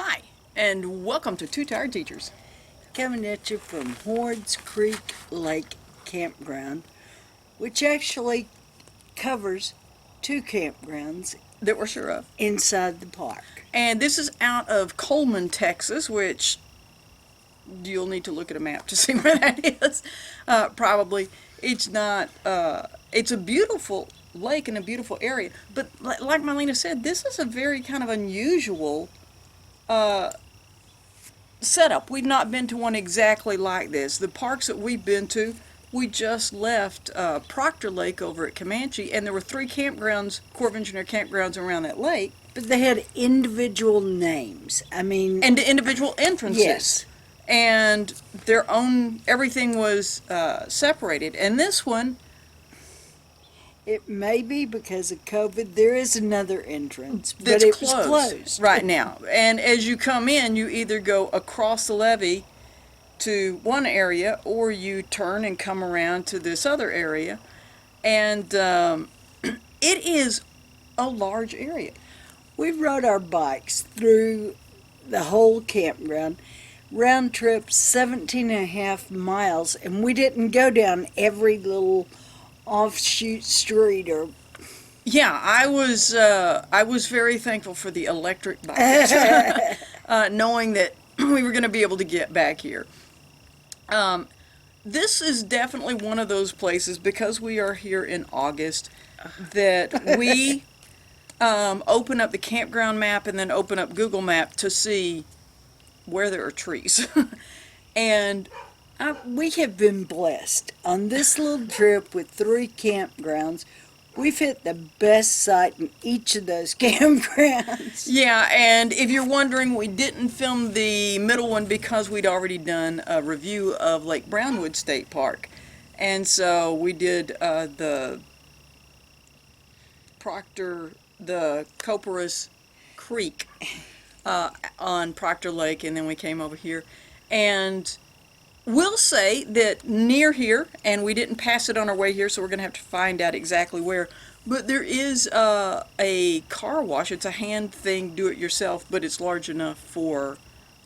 Hi, and welcome to Two Tired Teachers. Coming at you from Hords Creek Lake Campground, which actually covers two campgrounds That we're sure of. inside the park. And this is out of Coleman, Texas, which you'll need to look at a map to see where that is. Probably. It's not, it's a beautiful lake and a beautiful area. But like Marlena said, this is a very kind of unusual setup. We've not been to one exactly like this. The parks that we've been to, we just left Proctor Lake over at Comanche, and there were 3 campgrounds, Corps of Engineer campgrounds around that lake. But they had individual names. And the individual entrances. Yes. And their own, everything was separated. And this one, It may be because of COVID. There is another entrance, but that's it was closed. right now. And as you come in, you either go across the levee to one area, or you turn and come around to this other area. And it is a large area. We rode our bikes through the whole campground, round trip 17 and a half miles, and we didn't go down every little offshoot street or Yeah, I was very thankful for the electric bikes, knowing that we were going to be able to get back here. This is definitely one of those places, because we are here in August, that we open up the campground map and then open up Google Map to see where there are trees. And we have been blessed on this little trip with 3 campgrounds. We've hit the best site in each of those campgrounds. yeah, and if you're wondering, we didn't film the middle one because we'd already done a review of Lake Brownwood State Park. And so we did the Copperas Creek on Proctor Lake, and then we came over here. And we'll say that near here, and we didn't pass it on our way here, so we're going to have to find out exactly where, but there is a car wash. It's a hand thing, do it yourself, but it's large enough for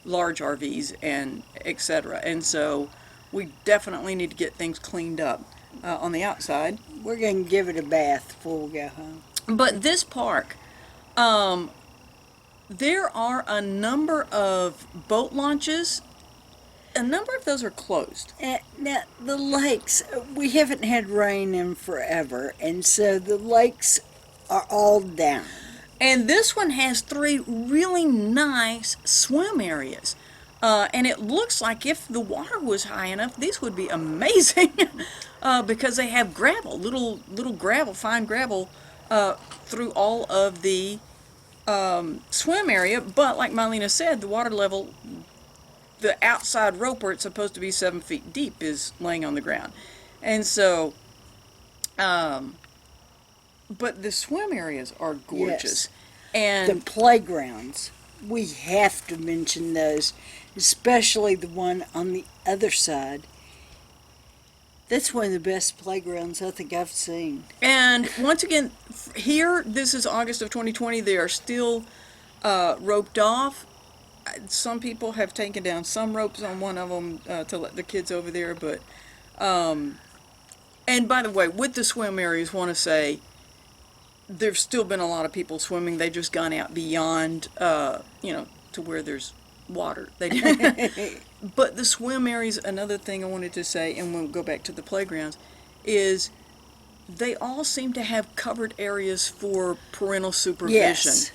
large RVs and etc. And so we definitely need to get things cleaned up on the outside. We're going to give it a bath before we go home. But this park, there are a number of boat launches. A number of those are closed. Now, the lakes, we haven't had rain in forever, and so the lakes are all down. And this one has 3 really nice swim areas. And it looks like if the water was high enough, these would be amazing. Because they have gravel, little gravel, fine gravel, through all of the swim area. But like Marlena said, the water level, the outside rope where it's supposed to be 7 feet deep, is laying on the ground. And so, but the swim areas are gorgeous. Yes. And The playgrounds, we have to mention those, especially the one on the other side. That's one of the best playgrounds I think I've seen. And once again, here, this is August of 2020, they are still roped off. Some people have taken down some ropes on one of them to let the kids over there, but and by the way, with the swim areas, want to say there's still been a lot of people swimming. They just gone out beyond to where there's water. But the swim areas, another thing I wanted to say, and we'll go back to the playgrounds, is they all seem to have covered areas for parental supervision. Yes.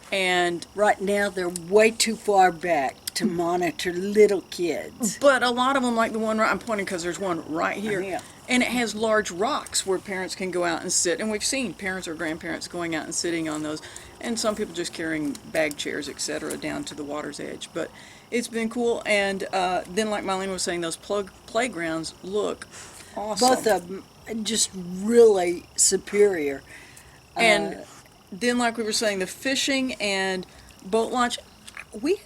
And Right now, they're way too far back to monitor little kids. but a lot of them, like the one I'm pointing because there's one right here, Yeah. and it has large rocks where parents can go out and sit. And we've seen parents or grandparents going out and sitting on those, and some people just carrying bag chairs, etc., down to the water's edge. But it's been cool. And then, like Marlene was saying, those playgrounds look awesome. Both of them just really superior. And then, like we were saying, the fishing and boat launch, we've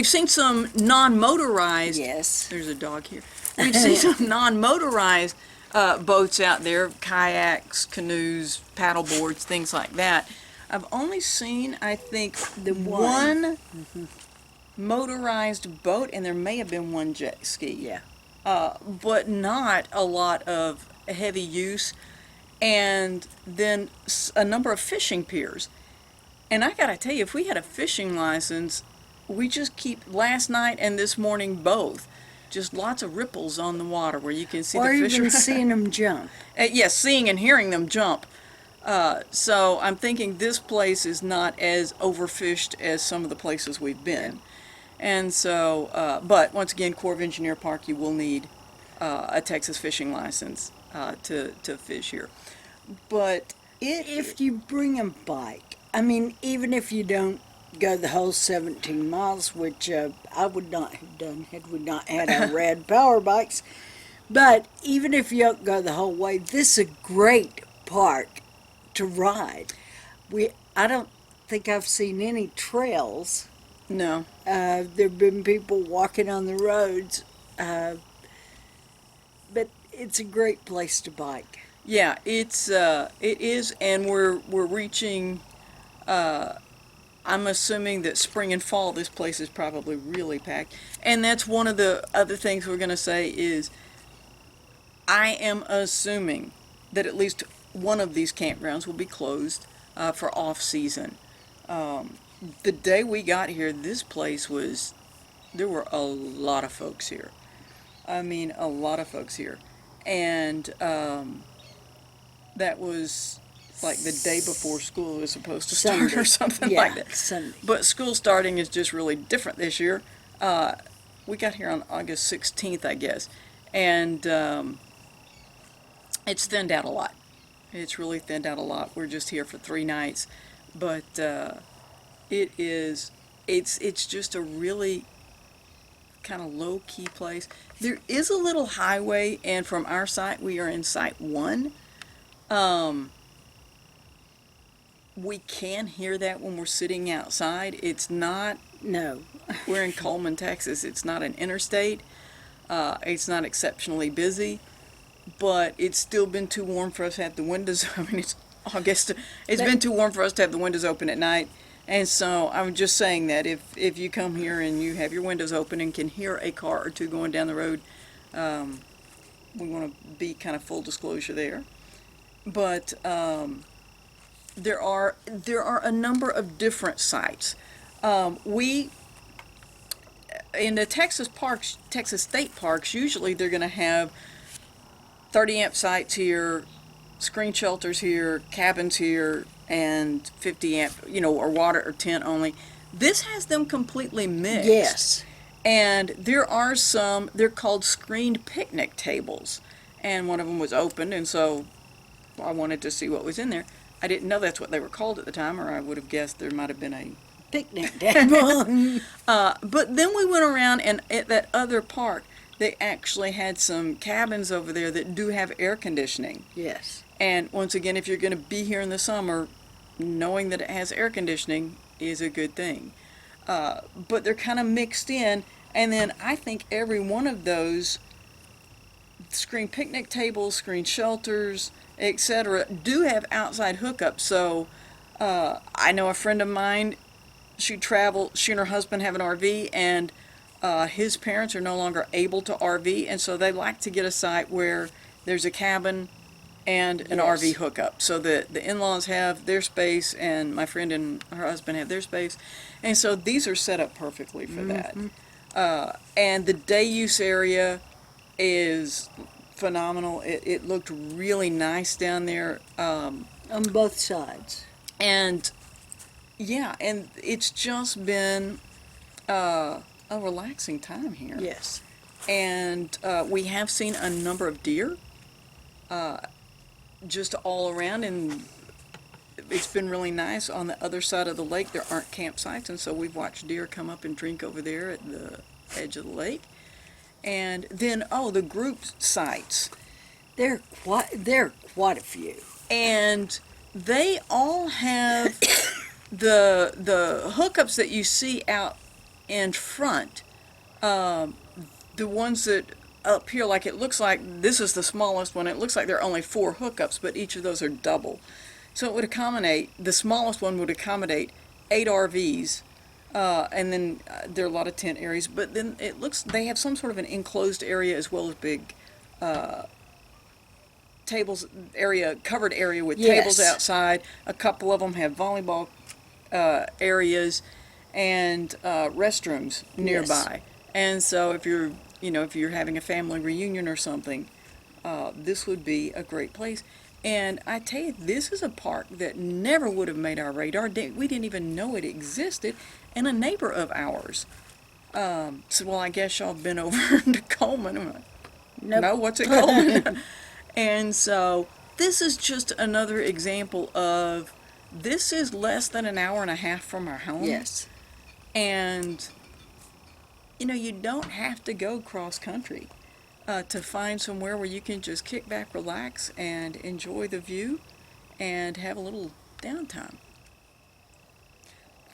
seen some non-motorized. Yes. There's a dog here. We've seen some non-motorized boats out there, kayaks, canoes, paddle boards, things like that. I've only seen, I think, The one. one motorized boat, and there may have been one jet ski. Yeah. But not a lot of heavy use. And then a number of fishing piers. And I gotta tell you, if we had a fishing license, we just keep last night and this morning both. Just lots of ripples on the water where you can see Or the fish. even seeing them jump. Yes, seeing and hearing them jump. So I'm thinking this place is not as overfished as some of the places we've been. And so, but once again, Corps of Engineer Park, you will need a Texas fishing license to fish here. But If you bring a bike, I mean, even if you don't go the whole 17 miles, which I would not have done had we not had our rad power bikes, but even if you don't go the whole way, this is a great park to ride. I don't think I've seen any trails. no, There have been people walking on the roads, but it's a great place to bike. yeah, it is, and we're reaching. I'm assuming that spring and fall, this place is probably really packed, and that's one of the other things we're going to say is, I am assuming that at least one of these campgrounds will be closed for off season. The day we got here, this place there were a lot of folks here. I mean, a lot of folks here. And that was like the day before school was supposed to start Sunday. or something Yeah, like that. Sunday. But school starting is just really different this year. We got here on August 16th, I guess. And it's thinned out a lot. It's really thinned out a lot. We're just here for 3 nights. But it's just a really kind of low-key place. There is a little highway, and from our site, we are in Site 1. We can hear that when we're sitting outside. It's not, No. we're in Coleman, Texas. It's not an interstate. It's not exceptionally busy, but it's still been too warm for us to have the windows. I mean, it's August. It's been too warm for us to have the windows open at night. And so I'm just saying that if you come here and you have your windows open and can hear a car or two going down the road, we want to be kind of full disclosure there. But there are a number of different sites. We in the Texas parks, Texas state parks, usually they're going to have 30 amp sites here, screen shelters here, cabins here, and 50 amp, or water or tent only. This has them completely mixed. Yes. And there are some, they're called screened picnic tables. And one of them was opened, and so I wanted to see what was in there. I didn't know that's what they were called at the time, or I would have guessed there might have been a Picnic table. but then we went around, and at that other park, they actually had some cabins over there that do have air conditioning. Yes. And once again, if you're going to be here in the summer, knowing that it has air conditioning is a good thing. But they're kind of mixed in, and then I think every one of those screen picnic tables, screen shelters, etc., do have outside hookups. So I know a friend of mine, she and her husband have an RV, and his parents are no longer able to RV, and so they like to get a site where there's a cabin and an Yes. RV hookup, so that the in-laws have their space and my friend and her husband have their space, and so these are set up perfectly for that. And the day use area is phenomenal. It looked really nice down there, On both sides. and yeah, and it's just been a relaxing time here. Yes. And we have seen a number of deer just all around, and it's been really nice. On the other side of the lake, there aren't campsites, and so we've watched deer come up and drink over there at the edge of the lake. And then, the group sites. There are quite a few. And they all have the hookups that you see out in front. The ones that up here, like it looks like this is the smallest one. It looks like there are only 4 hookups, but each of those are double. So it would accommodate, the smallest one would accommodate 8 RVs, and then there are a lot of tent areas, but then it looks, they have some sort of an enclosed area as well as big tables area, covered area with tables Yes. outside. A couple of them have volleyball areas and restrooms nearby. And so if you're, if you're having a family reunion or something, this would be a great place. And I tell you, this is a park that never would have made our radar. We didn't even know it existed. And a neighbor of ours said, well, I guess y'all have been over to Coleman. I'm like, Nope. no, what's at Coleman? And so this is just another example of, this is less than an hour and a half from our home. Yes. And, you don't have to go cross country to find somewhere where you can just kick back, relax, and enjoy the view and have a little downtime.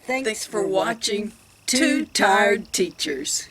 Thanks for watching Two Tired Teachers.